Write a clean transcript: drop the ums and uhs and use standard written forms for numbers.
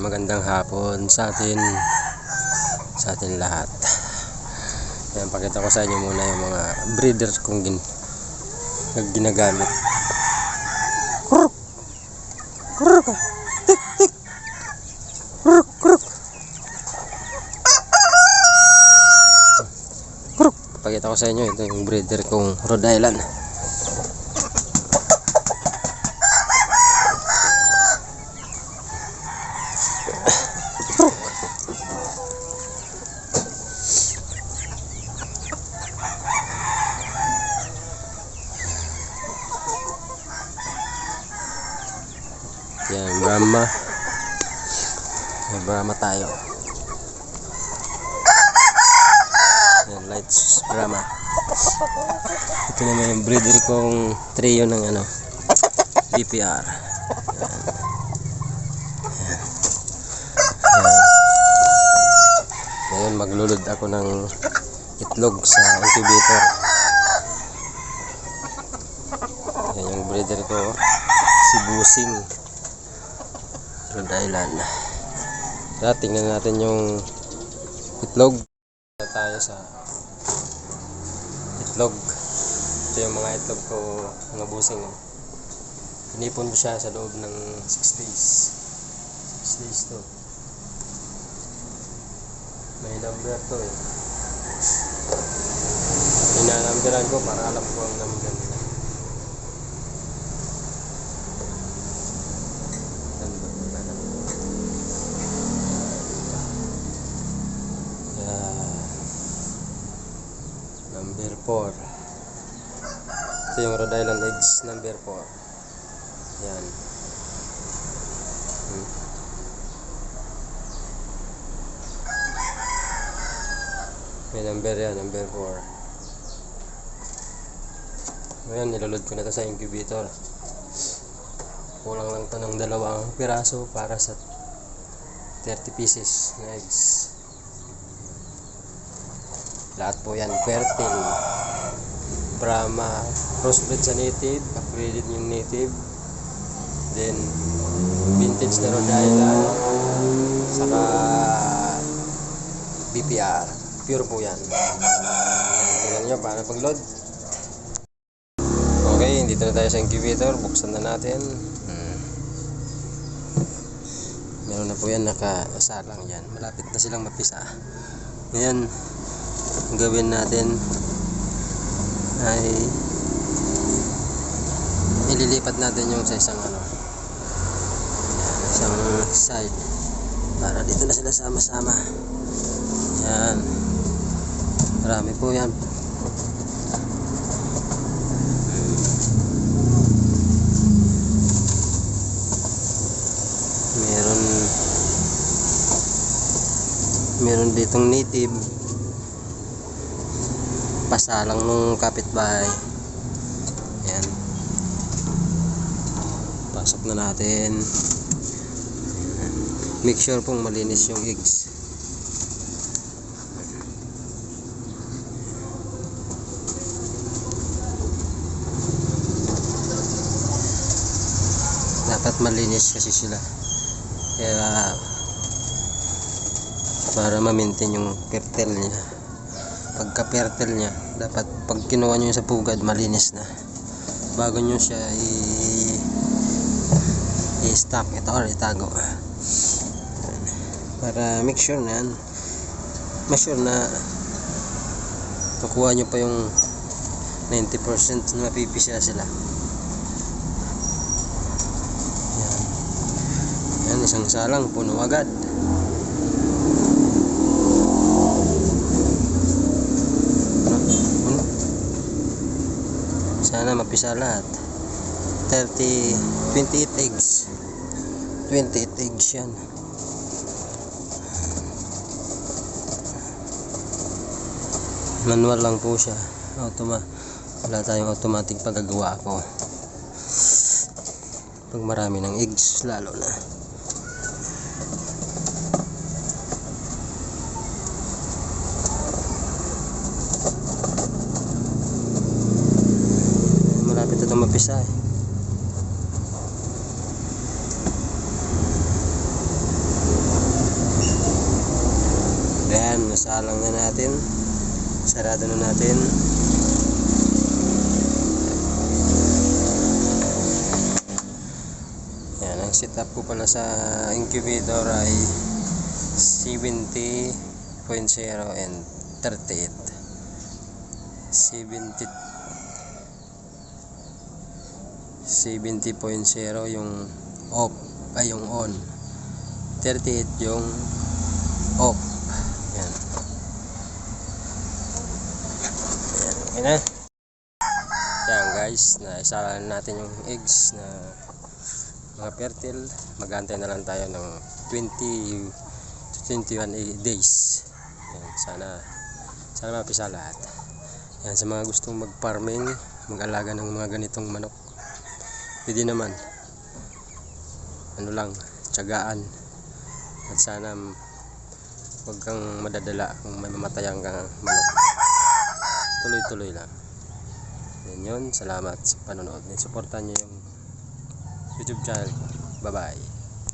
Magandang hapon sa atin lahat. Yan, pakita ko sa inyo muna yung mga breeder kong ginagamit. Kuruk! Kuruk! Tik! Tik! Kuruk! Kuruk! Kuruk! Pakita ko sa inyo, ito yung breeder kong Rhode Island. Yan, Brahma. May Brahma tayo. Yan, Lights Brahma. Ito naman yung breeder kong trio ng BPR. Yan. Yan. Yan. Ngayon maglulod ako ng itlog sa incubator. Yan yung breeder ko, si Busing, Rhode Island. Kaya tingnan natin yung itlog. Tayo sa itlog. Ito yung mga itlog ko, mga busing. Inipon ko siya sa loob ng 6 days. 6 days to. May number to eh. Inanamberan ko para alam ko ang number nila. Number 4. Ito yung Rhode Island eggs number 4. Yan. May number yan, number 4. Ngayon, nilulod ko na ito sa incubator. Kulang lang ito ng 2 piraso para sa 30 pieces na eggs. Lahat po yan fertile. Brahma, crossbred sa native, upgraded yung native, then vintage na Rhode Island, saka BPR, pure po yan. Tingnan nyo para pag-load. Okay, dito na tayo sa incubator, buksan na natin. Meron na po yan, nakasalang yan, malapit na silang mapisa. Ngayon, ang gawin natin ay ililipat natin yung sa isang side para dito na sila sama-sama. Yan, marami po yan. Meron ditong native, pasalang nung kapitbahay. Yan, pasok na natin. Make sure pong malinis yung eggs. Dapat malinis kasi sila, kaya para ma-maintain yung fertile niya. Pagka fertile niya, dapat pag kinuha nyo sa pugad, malinis na bago nyo siya i-stock ito or itago, para make sure na nakuha nyo pa yung 90% na mapipisa sila. Yan. Yan, isang salang puno agad. Sana mapisa lahat. 28 eggs. 28 eggs yan. Manual lang po siya. Wala tayong automatic paggagawa ko. Pag marami ng eggs, lalo na. Ito mapisa eh. Yan, nasalang na natin. Sarado na natin. Yan, ang setup ko pala sa incubator ay 70.0 and 38. 70.0 yung off ay yung on, 38 yung off. Yan. Yan, okay na. Yan guys, naisala natin yung eggs na mga fertile. Mag-aantay na lang tayo ng 20 to 21 days. Yan, sana mapisa lahat. Yan, sa mga gustong mag-farming, mag-alaga ng mga ganitong manok, pwede naman. Ano lang, tiyagaan. At sana huwag kang madadala kung may mamatayang kang manok. Tuloy-tuloy lang. Yan yun. Salamat sa panonood. Supportan nyo yung YouTube channel ko. Bye bye.